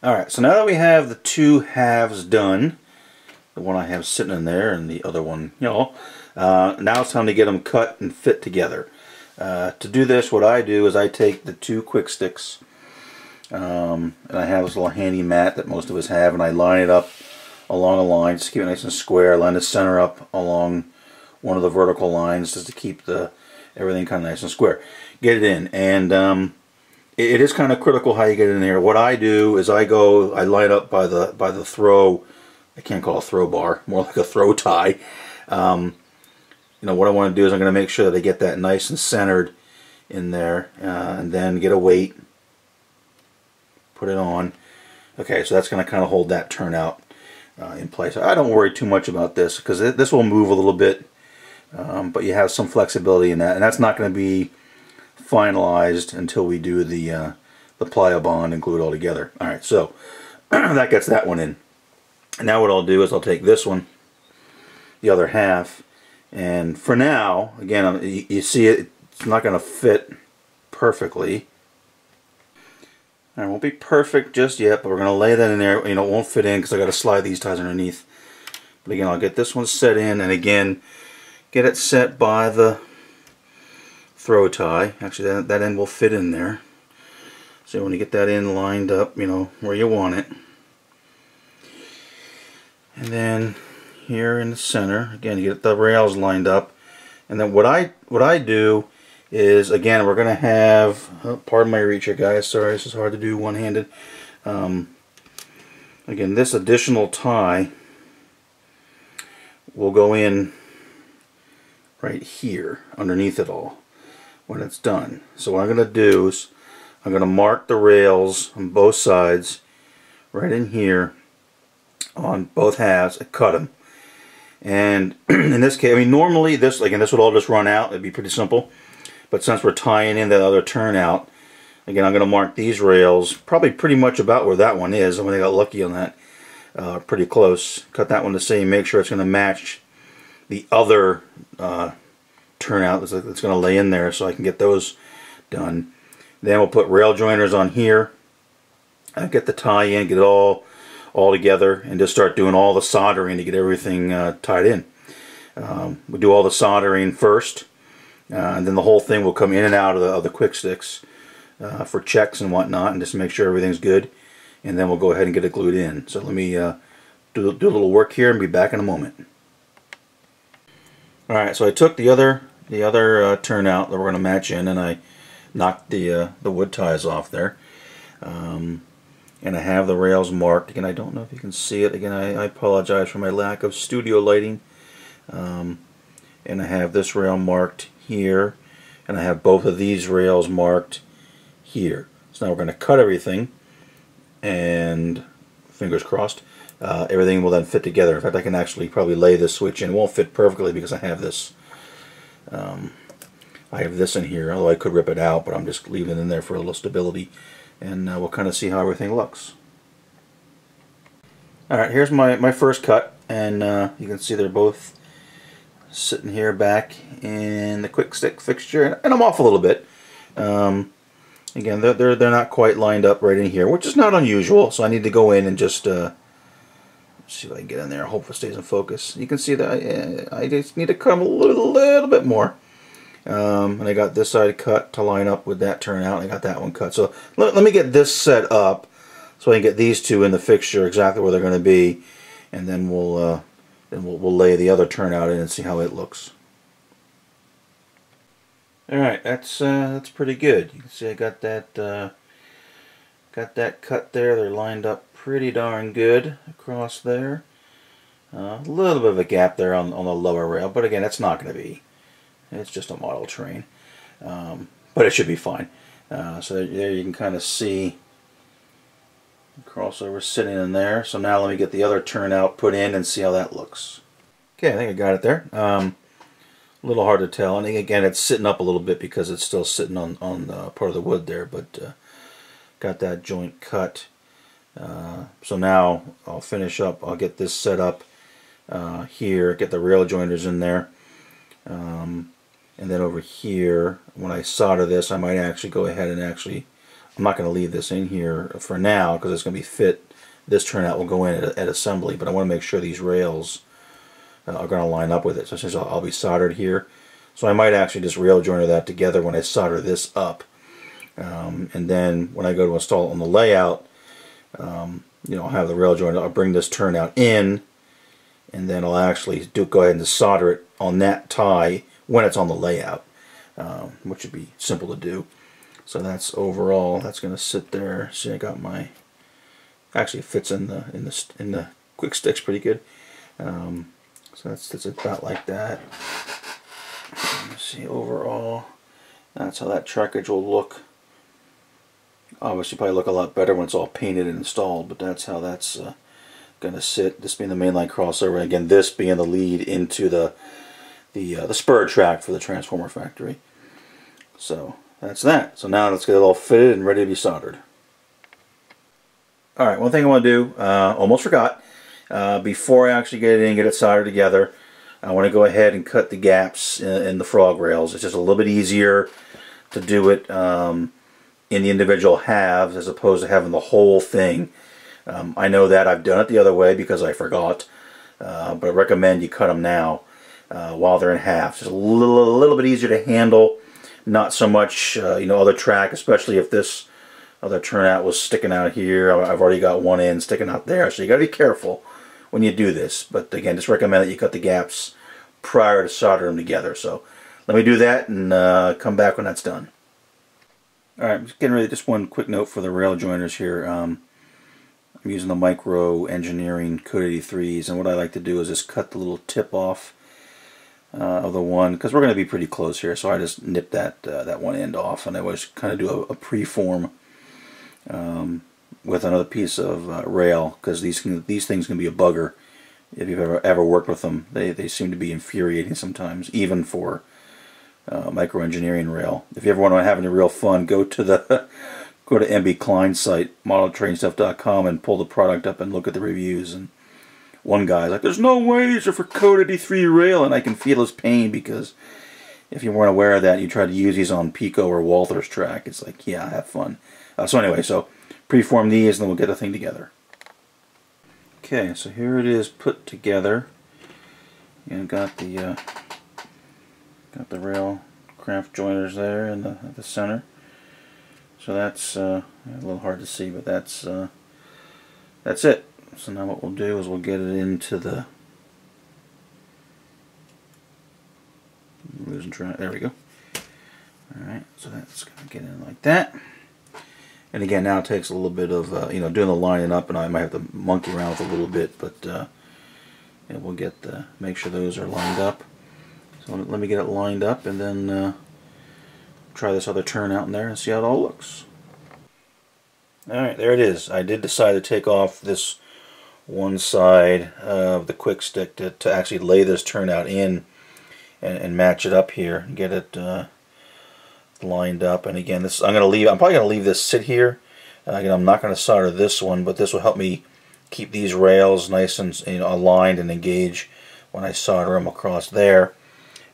Alright, so now that we have the two halves done, the one I have sitting in there and the other one, now it's time to get them cut and fit together. To do this, what I do is I take the two quick sticks, and I have this little handy mat that most of us have, and I line it up along a line just to keep it nice and square. Line the center up along one of the vertical lines just to keep everything kind of nice and square. Get it in, and it is kind of critical how you get it in here. What I do is I line up by the throw. I can't call it a throw bar, more like a throw tie. What I want to do is I'm going to make sure that I get that nice and centered in there, and then get a weight, put it on. Okay, so that's going to kind of hold that turnout in place. I don't worry too much about this because this will move a little bit, but you have some flexibility in that, and that's not going to be finalized until we do the plyo bond and glue it all together. Alright, so that gets that one in. Now what I'll do is I'll take this one, the other half, and for now, again, you see it's not going to fit perfectly. It won't be perfect just yet, but we're going to lay that in there. It won't fit in because I got to slide these ties underneath. But again, I'll get this one set in, and again, get it set by the throw tie. Actually, that end will fit in there. So when you get that in lined up, where you want it. And then here in the center, again, you get the rails lined up. And then what I do is, again, we're going to have, pardon my reach here, guys. Sorry, this is hard to do one-handed. Again, this additional tie will go in right here underneath it all when it's done. So what I'm going to do is I'm going to mark the rails on both sides right in here on both halves and cut them. And in this case, normally this would all just run out. It'd be pretty simple. But since we're tying in that other turnout, again, I'm going to mark these rails probably pretty much about where that one is. I mean, I got lucky on that. Pretty close. Cut that one the same. Make sure it's going to match the other turnout that's going to lay in there, so I can get those done. Then we'll put rail joiners on here. Get the tie in, get it all together, and just start doing all the soldering to get everything tied in. We'll do all the soldering first, and then the whole thing will come in and out of the quick sticks for checks and whatnot, and just make sure everything's good. And then we'll go ahead and get it glued in. So let me do a little work here and be back in a moment. Alright, so I took the other turnout that we're going to match in, and I knocked the wood ties off there. And I have the rails marked. Again, I don't know if you can see it. Again, I apologize for my lack of studio lighting. And I have this rail marked here, and I have both of these rails marked here. So now we're going to cut everything, and fingers crossed, everything will then fit together. In fact, I can actually probably lay this switch in. It won't fit perfectly because I have this. I have this in here, although I could rip it out, but I'm just leaving it in there for a little stability. And we'll kind of see how everything looks. Alright, here's my first cut, and you can see they're both sitting here back in the quick stick fixture, and I'm off a little bit. Again, they're not quite lined up right in here, which is not unusual, so I need to go in and just see if I can get in there. I hope it stays in focus. You can see that I just need to cut them a little bit more. And I got this side cut to line up with that turnout. I got that one cut. So let me get this set up so I can get these two in the fixture exactly where they're going to be, and then we'll lay the other turnout in and see how it looks. All right, that's pretty good. You can see I got that cut there. They're lined up pretty darn good across there. A little bit of a gap there on the lower rail, but again, it's not going to be. It's just a model train, but it should be fine. So there you can kind of see the crossover sitting in there. So now let me get the other turnout put in and see how that looks. Okay, I think I got it there. A little hard to tell, and again, it's sitting up a little bit because it's still sitting on part of the wood there, but got that joint cut. So now I'll finish up. I'll get this set up here, get the rail joiners in there. And then over here, when I solder this, I might actually go ahead and actually I'm not going to leave this in here for now because it's going to be fit. This turnout will go in at assembly, but I want to make sure these rails are going to line up with it. So since I'll be soldered here, so I might actually just rail joiner that together when I solder this up, and then when I go to install it on the layout, you know, I'll have the rail joiner. I'll bring this turnout in, and then I'll actually go ahead and solder it on that tie when it's on the layout, which would be simple to do. So that's overall. That's going to sit there. See, I got my. Actually, it fits in the quick sticks pretty good. So that's about like that. Let's see, overall, that's how that trackage will look. Obviously, probably look a lot better when it's all painted and installed. But that's how that's going to sit. This being the mainline crossover, and again, this being the lead into the spur track for the transformer factory. So that's that. So now let's get it all fitted and ready to be soldered. Alright, one thing I want to do, almost forgot, before I actually get it in and get it soldered together, I want to go ahead and cut the gaps in the frog rails. It's just a little bit easier to do it in the individual halves as opposed to having the whole thing. I know that I've done it the other way because I forgot, but I recommend you cut them now while they're in half. Just a little bit easier to handle, not so much you know, other track, especially if this other turnout was sticking out here. I've already got one end sticking out there, so you got to be careful when you do this. But again, just recommend that you cut the gaps prior to soldering them together. So let me do that and come back when that's done. Alright, I'm just getting ready. Just one quick note for the rail joiners here. I'm using the Micro Engineering Code 83s, and what I like to do is just cut the little tip off of the one, because we're going to be pretty close here, so I just nip that that one end off, and I always kind of do a preform with another piece of rail, because these things can be a bugger if you've ever worked with them. They seem to be infuriating sometimes, even for Micro Engineering rail. If you ever want to have any real fun, go to MB Klein's site, modeltrainstuff.com, and pull the product up and look at the reviews. And one guy's like, "There's no way these are for Code 83 rail," and I can feel his pain, because if you weren't aware of that and you try to use these on Pico or Walther's track, it's like, yeah, have fun. So anyway, so preform these and then we'll get the thing together. Okay, so here it is put together. And got the rail craft joiners there in the center. So that's a little hard to see, but that's it. So now what we'll do is we'll get it into the losing track. There we go. All right, so that's gonna get in like that. And again, now it takes a little bit of you know, doing the lining up, and I might have to monkey around with a little bit, but and we'll get make sure those are lined up. So let me get it lined up, and then try this other turnout in there and see how it all looks. Alright, there it is. I did decide to take off this one side of the quick stick to actually lay this turnout in and match it up here and get it lined up. And again, this I'm probably gonna leave this sit here. Again, I'm not gonna solder this one, but this will help me keep these rails nice and, you know, aligned and engage when I solder them across there.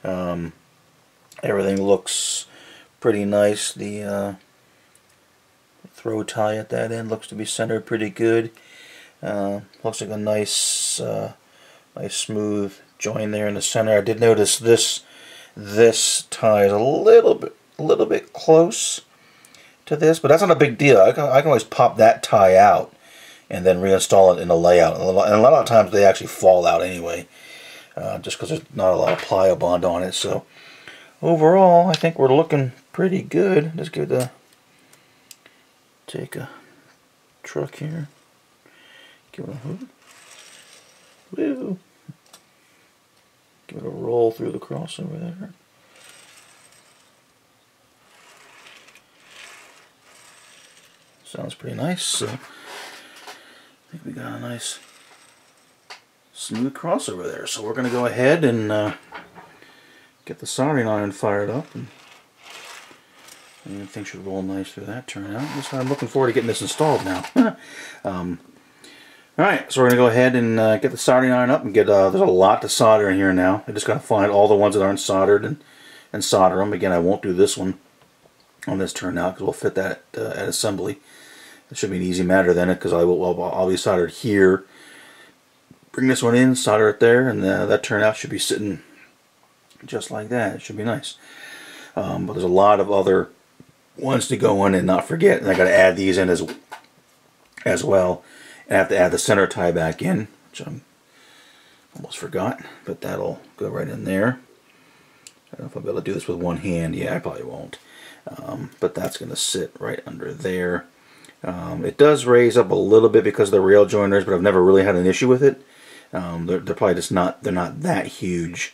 Everything looks pretty nice. The throw tie at that end looks to be centered pretty good. Looks like a nice smooth join there in the center. I did notice this tie is a little bit close to this, but that's not a big deal. I can always pop that tie out and then reinstall it in the layout. And a lot of times they actually fall out anyway, just because there's not a lot of plyo bond on it. So overall, I think we're looking pretty good. Just take a truck here, give it a hook, woo, give it a roll through the crossover there. Sounds pretty nice. So I think we got a nice smooth crossover there. So we're going to go ahead and get the soldering iron fired up, and everything should roll nice through that turnout. So I'm looking forward to getting this installed now. Alright, so we're going to go ahead and get the soldering iron up and get, there's a lot to solder in here now. I just got to find all the ones that aren't soldered and solder them. Again, I won't do this one on this turnout, because we'll fit that at assembly. It should be an easy matter then, because I'll be soldered here. Bring this one in, solder it there, and that turnout should be sitting just like that. It should be nice. But there's a lot of other ones to go in and not forget. And I got to add these in as well. And I have to add the center tie back in, which I almost forgot. But that'll go right in there. I don't know if I'll be able to do this with one hand. Yeah, I probably won't. But that's going to sit right under there. It does raise up a little bit because of the rail joiners, but I've never really had an issue with it. They're probably just not that huge.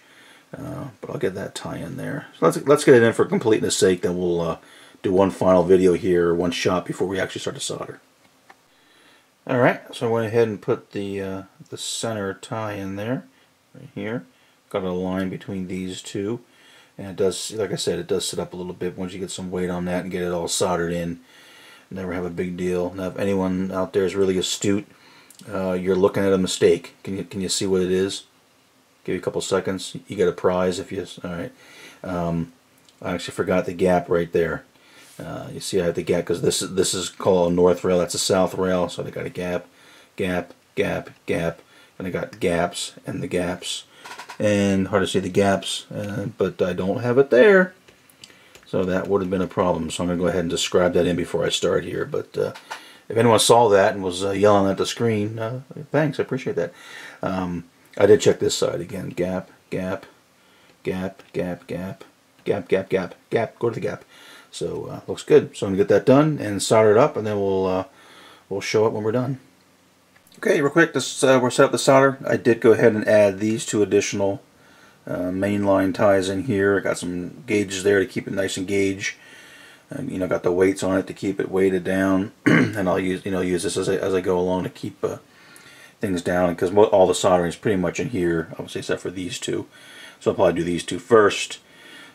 But I'll get that tie in there. So let's get it in for completeness sake. Then we'll do one final video here, one shot before we actually start to solder. All right, so I went ahead and put the center tie in there, right here. Got a line between these two, and it does, like I said, it does sit up a little bit once you get some weight on that and get it all soldered in. Never have a big deal. Now, if anyone out there is really astute, you're looking at a mistake. Can you see what it is? Give you a couple seconds. You get a prize if you. All right. I actually forgot the gap right there. You see, I have the gap because this is called a north rail. That's a south rail. So I got a gap, gap, gap, gap, and I got gaps and the gaps, and hard to see the gaps, but I don't have it there. So that would have been a problem. So I'm going to go ahead and describe that in before I start here. But if anyone saw that and was yelling at the screen, thanks, I appreciate that. I did check this side again. Gap, gap, gap, gap, gap, gap, gap, gap, gap. Go to the gap. So looks good. So I'm gonna get that done and solder it up, and then we'll show it when we're done. Okay, real quick, we're set up the solder. I did go ahead and add these two additional mainline ties in here. I got some gauges there to keep it nice and gauge. You know, got the weights on it to keep it weighted down, and I'll use this as I go along to keep things down, because all the soldering is pretty much in here, obviously except for these two. So I'll probably do these two first.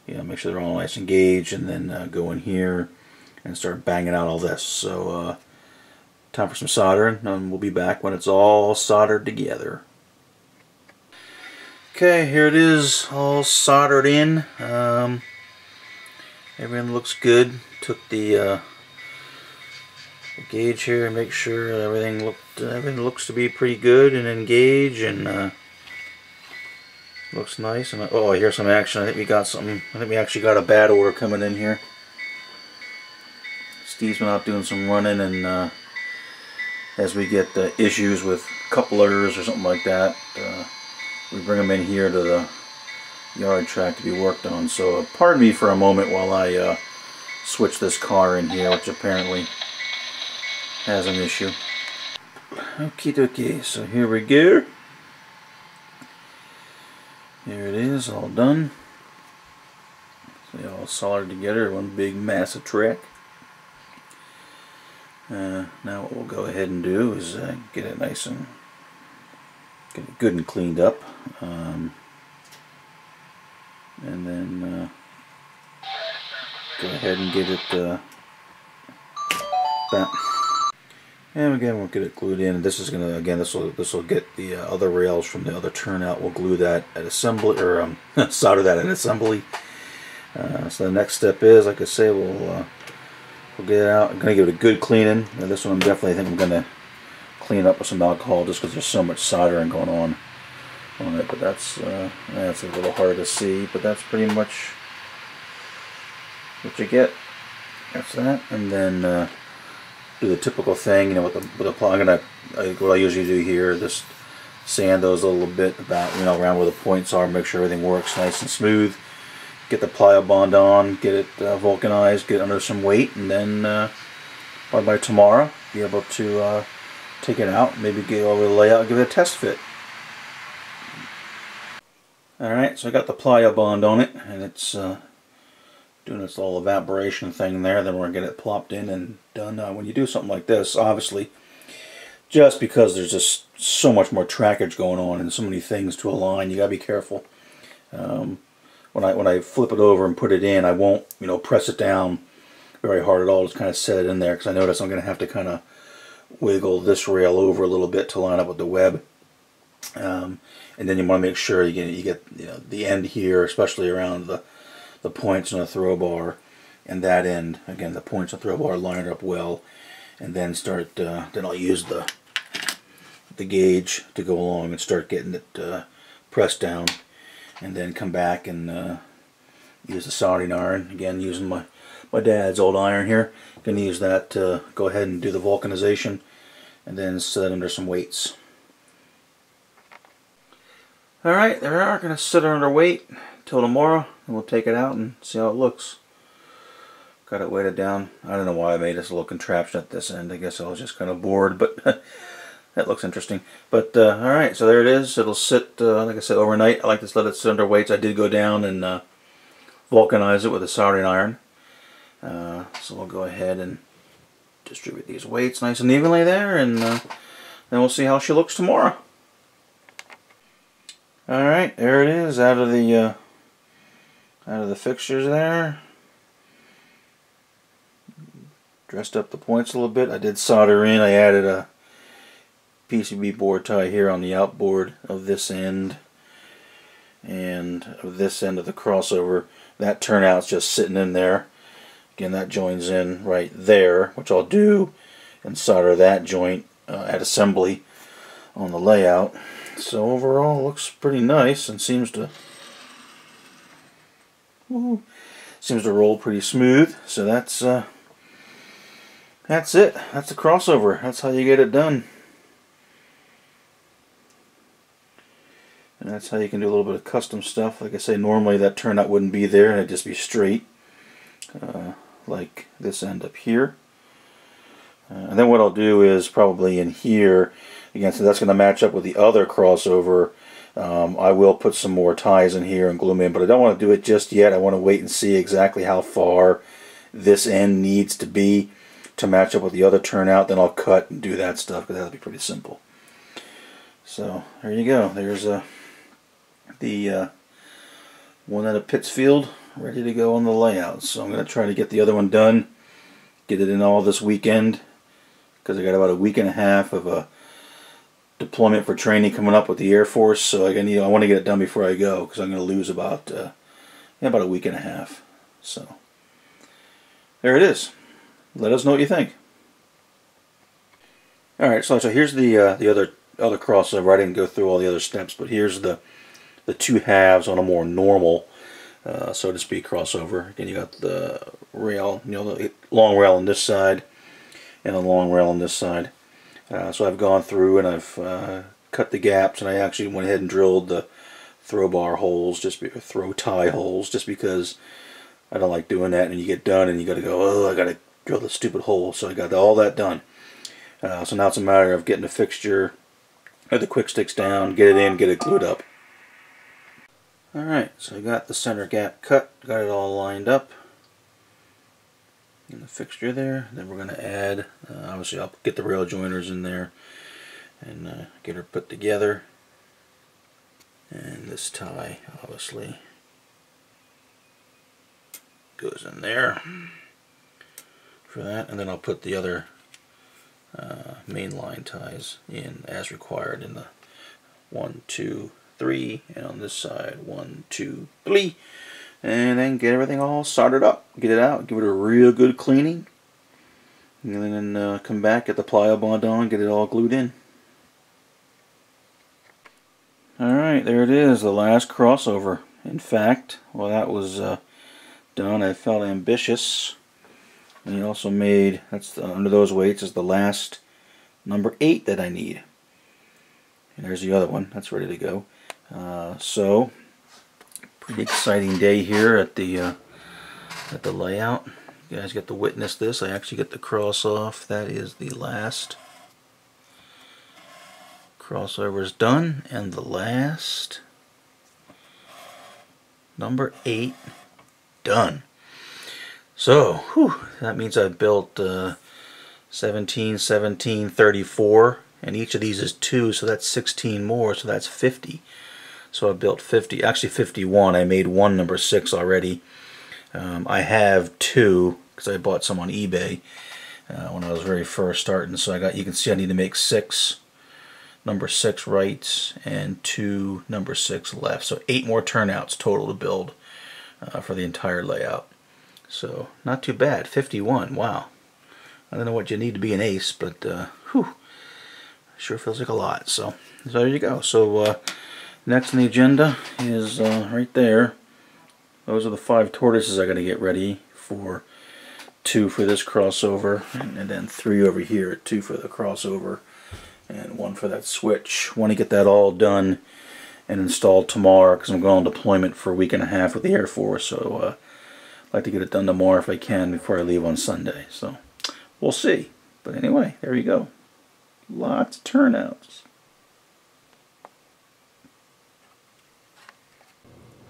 You know, make sure they're all nice and engaged, and then go in here and start banging out all this. So time for some soldering, and we'll be back when it's all soldered together. Okay, here it is, all soldered in. Everything looks good. Took the gauge here and make sure everything looks to be pretty good and engaged, and looks nice. And oh, I hear some action. I think we got something. I think we actually got a bad order coming in here. Steve's been out doing some running, and as we get issues with couplers or something like that, we bring them in here to the yard track to be worked on. So pardon me for a moment while I switch this car in here, which apparently has an issue. Okie dokie, so here we go. Here it is, all done. So they all soldered together, one big massive track. Now what we'll go ahead and do is get it nice and get it good and cleaned up, and then go ahead and get it that. And again, we'll get it glued in. This is gonna, again, this will get the other rails from the other turnout. We'll glue that at assembly, or solder that at assembly. So the next step is, like I say, we'll get it out. I'm gonna give it a good cleaning. Now this one, I think I'm gonna clean up with some alcohol, just because there's so much soldering going on it. But that's a little hard to see. But that's pretty much what you get. That's that, and then. Do the typical thing, you know, with the plow. What I usually do here, just sand those a little bit about, you know, around where the points are, make sure everything works nice and smooth. Get the plyo bond on, get it vulcanized, get it under some weight, and then by tomorrow be able to take it out, maybe get over the layout, and give it a test fit. All right, so I got the plyo bond on it, and it's doing this little evaporation thing there. Then we're going to get it plopped in and done. When you do something like this, obviously, just because there's just so much more trackage going on and so many things to align, you got to be careful. When I flip it over and put it in, I won't, you know, press it down very hard at all. Just kind of set it in there, because I notice I'm going to have to kind of wiggle this rail over a little bit to line up with the web. And then you want to make sure you get you know, the end here, especially around the points on the throw bar, and that end. Again, the points of the throw bar line up well, and then start. Then I'll use the gauge to go along and start getting it pressed down, and then come back and use the soldering iron. Again, using my dad's old iron here. Going to use that to go ahead and do the vulcanization, and then set it under some weights. Alright, there we are. Going to set it under weight till tomorrow, and we'll take it out and see how it looks. Got it weighted down. I don't know why I made this little contraption at this end. I guess I was just kind of bored, but that looks interesting. But alright, so there it is. It'll sit, like I said, overnight. I like to let it sit under weights. I did go down and vulcanize it with a soldering iron. So we'll go ahead and distribute these weights nice and evenly there, and then we'll see how she looks tomorrow. Alright, there it is, out of the fixtures there. Dressed up the points a little bit. I did solder in. I added a PCB board tie here on the outboard of this end and of this end of the crossover. That turnout's just sitting in there. Again, that joins in right there, which I'll do and solder that joint at assembly on the layout. So overall, it looks pretty nice and seems to roll pretty smooth. So that's it. That's the crossover. That's how you get it done. And that's how you can do a little bit of custom stuff. Like I say, normally that turnout wouldn't be there and it'd just be straight, like this end up here. And then what I'll do is probably in here, again, so that's going to match up with the other crossover. I will put some more ties in here and glue them in, but I don't want to do it just yet. I want to wait and see exactly how far this end needs to be to match up with the other turnout. Then I'll cut and do that stuff, because that'll be pretty simple. So there you go. There's the one out of Pittsfield ready to go on the layout. So I'm going to try to get the other one done, get it in all this weekend, because I got about a week and a half of a deployment for training coming up with the Air Force. So I want to get it done before I go, because I'm going to lose about a week and a half. So there it is. Let us know what you think. Alright, so here's the other crossover. I didn't go through all the other steps, but here's the two halves on a more normal, so to speak, crossover. Again, you got the rail, the long rail on this side and a long rail on this side. So I've gone through and I've cut the gaps, and I actually went ahead and drilled the throw bar holes, throw tie holes, just because I don't like doing that. And you get done and you got to go, oh, I got to drill the stupid hole. So I got all that done. So now it's a matter of getting the fixture or the quick sticks down, get it in, get it glued up. Alright, so I got the center gap cut, got it all lined up in the fixture there. Then we're going to add, obviously I'll get the rail joiners in there and get her put together. And this tie obviously goes in there for that, and then I'll put the other main line ties in as required in the 1, 2, 3, and on this side 1, 2, 3, and then get everything all soldered up, get it out, give it a real good cleaning, and then come back, get the plyo bond on, get it all glued in. Alright, there it is, the last crossover. In fact, while that was done, I felt ambitious. And he also made, under those weights is the last number 8 that I need. And there's the other one, that's ready to go. So, pretty exciting day here at the layout. You guys get to witness this. I actually get the cross off. That is the last crossover is done, and the last number 8 done. So, that means I've built 17, 17, 34, and each of these is 2, so that's 16 more, so that's 50. So I built 50, actually 51. I made one number 6 already. I have 2, because I bought some on eBay when I was very first starting. So you can see I need to make 6 number 6 rights and 2 number 6 left. So 8 more turnouts total to build for the entire layout. So not too bad. 51. Wow. I don't know what you need to be an ace, but whew, sure feels like a lot. So there you go. So next on the agenda is right there. Those are the 5 tortoises I got to get ready for. 2 for this crossover, and then 3 over here. 2 for the crossover, and 1 for that switch. Want to get that all done and installed tomorrow because I'm going on deployment for a week and a half with the Air Force. So I'd like to get it done tomorrow if I can before I leave on Sunday. So we'll see. But anyway, there you go. Lots of turnouts.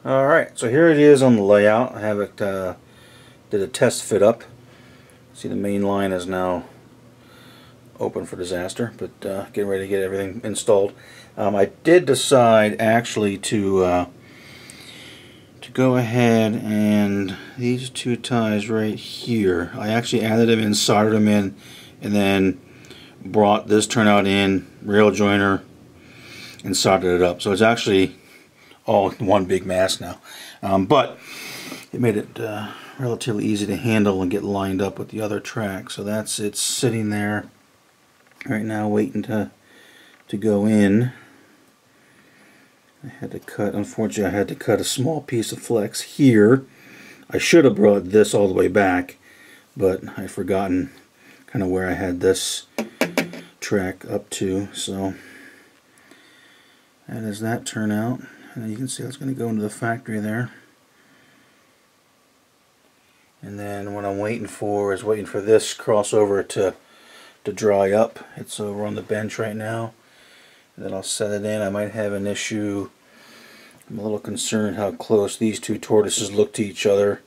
Alright, so here it is on the layout. I have it, did a test fit up. See, the main line is now open for disaster, but getting ready to get everything installed. I did decide actually to go ahead and these 2 ties right here, I actually added them in, soldered them in, and then brought this turnout in, rail joiner, and soldered it up. So it's actually all one big mass now. But it made it relatively easy to handle and get lined up with the other track. So that's it sitting there right now waiting to go in. I had to cut, unfortunately I had to cut a small piece of flex here. I should have brought this all the way back, but I've forgotten kind of where I had this track up to. So that is that turnout. And you can see it's going to go into the factory there. And then what I'm waiting for is waiting for this crossover to dry up. It's over on the bench right now. And then I'll set it in. I might have an issue. I'm a little concerned how close these 2 tortoises look to each other.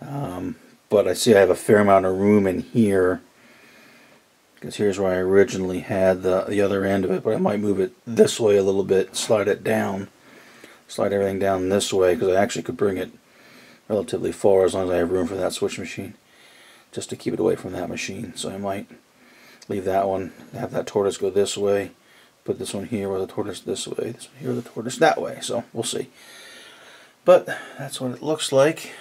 But I see I have a fair amount of room in here. Because here's where I originally had the other end of it. But I might move it this way a little bit, slide it down. Slide everything down this way, because I actually could bring it relatively far as long as I have room for that switch machine, just to keep it away from that machine. So I might leave that one, have that tortoise go this way, put this one here with the tortoise this way, this one here with the tortoise that way. So we'll see. But that's what it looks like.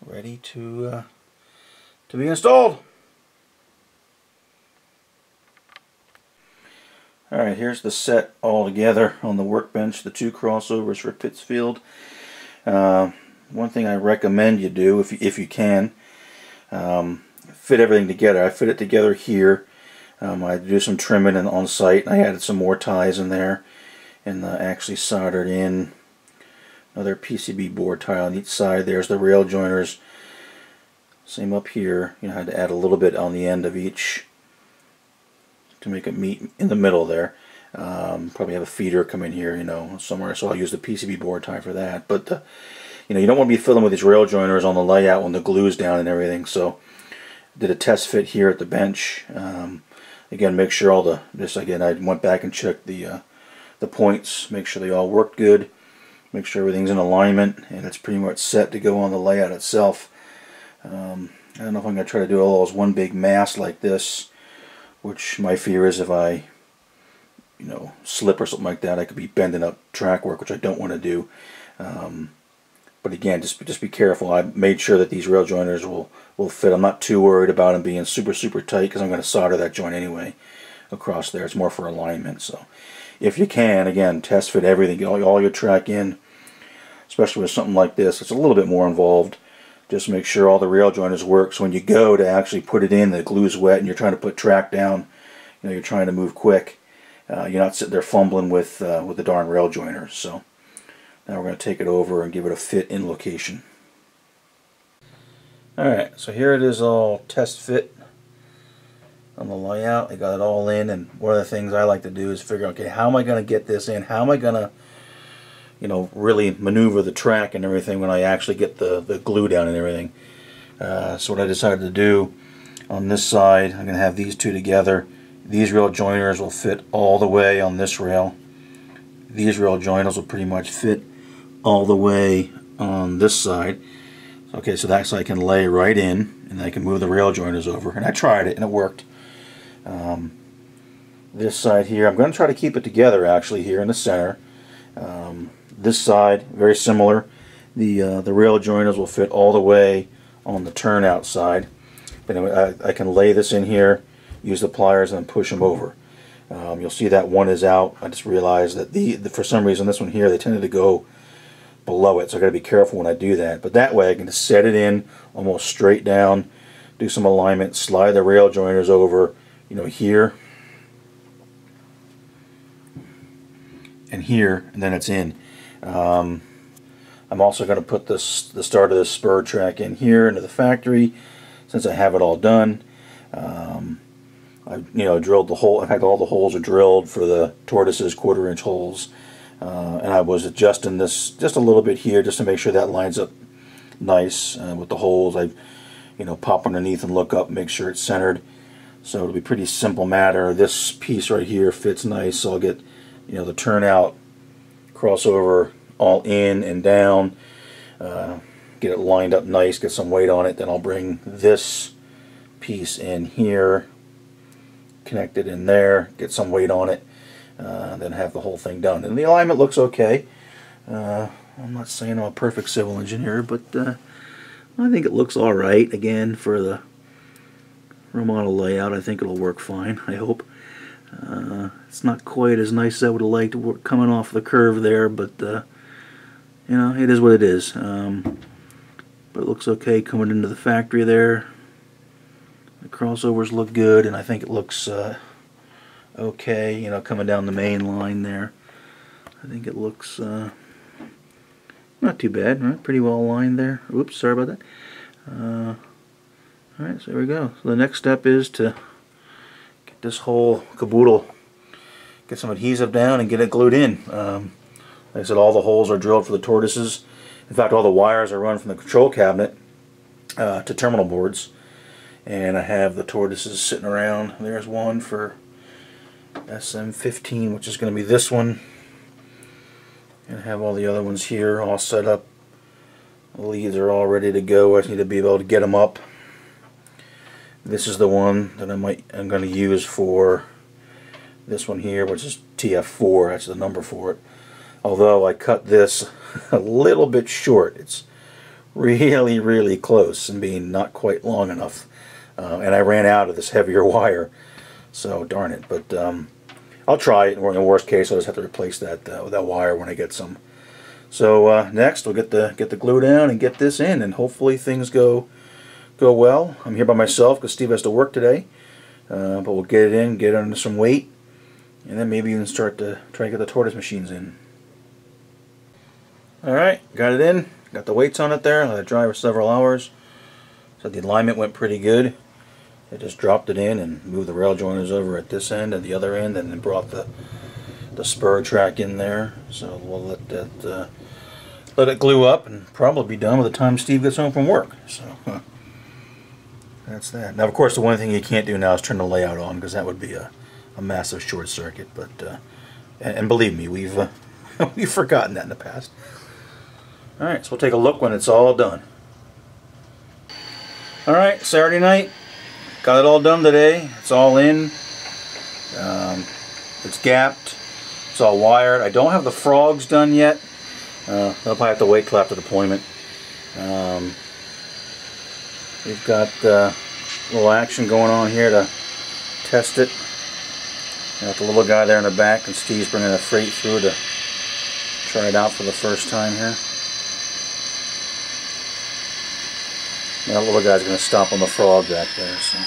Ready to be installed. Alright, here's the set all together on the workbench, the 2 crossovers for Pittsfield. One thing I recommend you do, if you can, fit everything together. I fit it together here. I do some trimming on site, and I added some more ties in there, and actually soldered in another PCB board tie on each side. There's the rail joiners. Same up here. You know, I had to add a little bit on the end of each to make it meet in the middle there. Probably have a feeder come in here, you know, somewhere, so I'll use the PCB board tie for that. But you know, you don't want to be fiddling with these rail joiners on the layout when the glue's down and everything. So did a test fit here at the bench. Again, make sure all I went back and checked the points, make sure they all worked good, make sure everything's in alignment, and it's pretty much set to go on the layout itself. I don't know if I'm going to try to do all as one big mass like this, which my fear is if I, you know, slip or something like that, I could be bending up track work, which I don't want to do. But again, just be careful. I made sure that these rail joiners will fit. I'm not too worried about them being super tight, because I'm going to solder that joint anyway across there. It's more for alignment. So if you can, again, test fit everything, get all your track in, especially with something like this. It's a little bit more involved. Just make sure all the rail joiners work, so when you go to actually put it in, the glue's wet and you're trying to put track down, you know, you're trying to move quick, you're not sitting there fumbling with the darn rail joiners. So now we're going to take it over and give it a fit in location. Alright, so here it is all test fit on the layout. I got it all in, and one of the things I like to do is figure, okay, how am I going to get this in? How am I going to, you know, really maneuver the track and everything when I actually get the glue down and everything. So what I decided to do on this side, I'm going to have these 2 together. These rail joiners will fit all the way on this rail. These rail joiners will pretty much fit all the way on this side. Okay, so that's, I can lay right in, and I can move the rail joiners over. And I tried it, and it worked. This side here, I'm going to try to keep it together actually here in the center. This side, very similar. The rail joiners will fit all the way on the turnout side. But anyway, I can lay this in here, use the pliers, and then push them over. You'll see that one is out. I just realized that for some reason this one here, they tended to go below it, so I got to be careful when I do that. But that way I can just set it in almost straight down, do some alignment, slide the rail joiners over, you know, here and here, and then it's in. I'm also going to put the start of this spur track in here into the factory since I have it all done. I drilled the hole. In fact, all the holes are drilled for the tortoises, 1/4-inch holes. And I was adjusting this just a little bit here just to make sure that lines up nice with the holes. I pop underneath and look up, make sure it's centered. So it'll be a pretty simple matter. This piece right here fits nice, so I'll get the turnout crossover all in and down, get it lined up nice, get some weight on it. Then I'll bring this piece in here, connect it in there, get some weight on it, then have the whole thing done. And the alignment looks okay. I'm not saying I'm a perfect civil engineer, but I think it looks alright. Again, for the remodel layout, I think it'll work fine, I hope. It's not quite as nice as I would have liked coming off the curve there, but it is what it is. But it looks okay coming into the factory there. The crossovers look good, and I think it looks okay, coming down the main line there. I think it looks not too bad, right? Pretty well aligned there. Oops, sorry about that. Alright, so there we go. So the next step is to get this whole caboodle, get some adhesive down and get it glued in. Like I said, all the holes are drilled for the tortoises. In fact, all the wires are run from the control cabinet to terminal boards. And I have the tortoises sitting around. There's one for SM15, which is going to be this one. And I have all the other ones here all set up. The leads are all ready to go. I just need to be able to get them up. This is the one that I'm going to use for this one here, which is TF4. That's the number for it. Although I cut this a little bit short. It's really, really close and being not quite long enough. And I ran out of this heavier wire, so darn it. But I'll try it. In the worst case, I'll just have to replace that wire when I get some. So next, we'll get the glue down and get this in, and hopefully things go well. I'm here by myself because Steve has to work today, but we'll get it in, get it under some weight, and then maybe even start to try to get the tortoise machines in. All right, got it in. Got the weights on it there. Let it dry for several hours. So the alignment went pretty good. I just dropped it in and moved the rail joiners over at this end and the other end, and then brought the spur track in there. So we'll let it glue up and probably be done by the time Steve gets home from work. So that's that. Now, of course, the one thing you can't do now is turn the layout on, because that would be a massive short circuit. But and believe me, we've we've forgotten that in the past. All right, so we'll take a look when it's all done. All right, Saturday night. Got it all done today. It's all in. It's gapped. It's all wired. I don't have the frogs done yet. They'll probably have to wait till after deployment. We've got a little action going on here to test it. Got the little guy there in the back, and Steve's bringing a freight through to try it out for the first time here. That little guy's going to stomp on the frog back there. So.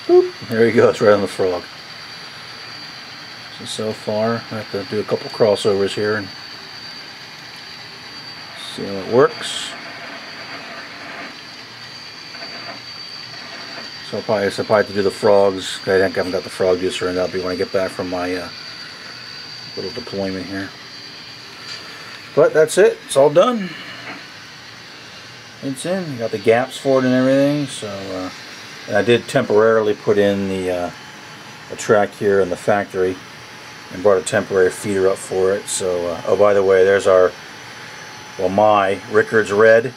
Boop. There he goes, right on the frog. So far, I have to do a couple crossovers here and see how it works. So I'll probably have to do the frogs. I haven't got the frog juicer, and that'll be when I get back from my little deployment here. But that's it. It's all done. It's in. Got the gaps for it and everything. So, and I did temporarily put in the a track here in the factory and brought a temporary feeder up for it. So, oh, by the way, there's our, well, my Rickards Red,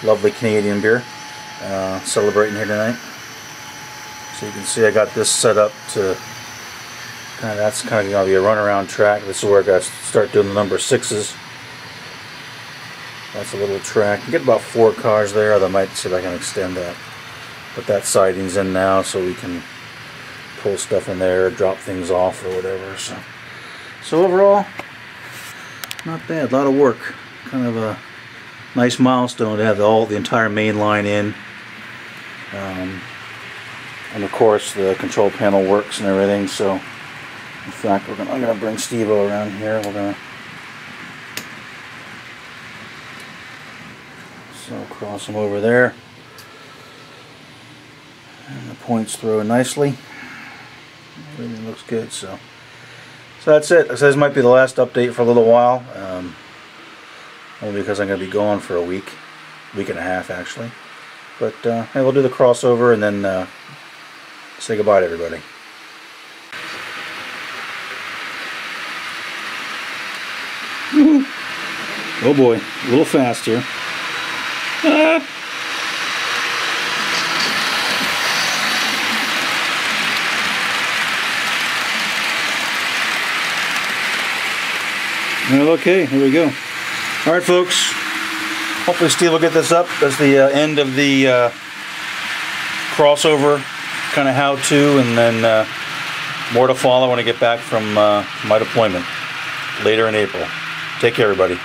lovely Canadian beer, celebrating here tonight. So you can see I got this set up to that's kind of going to be a runaround track. This is where I got to start doing the number 6s. That's a little track. You get about 4 cars there. I might see if I can extend that. But that siding's in now, so we can pull stuff in there, drop things off or whatever. So overall, not bad. A lot of work. Kind of a nice milestone to have the entire main line in. And of course the control panel works and everything. So in fact, I'm gonna bring Steve-O around here. We're gonna cross him over there. And the points throw nicely. Everything looks good. So that's it. This might be the last update for a little while. Only because I'm gonna be gone for a week and a half actually. But hey, we'll do the crossover and then say goodbye to everybody. Oh boy, a little fast here. Okay, here we go. Alright folks, hopefully Steve will get this up. That's the end of the crossover kind of how-to, and then more to follow when I get back from my deployment later in April. Take care everybody.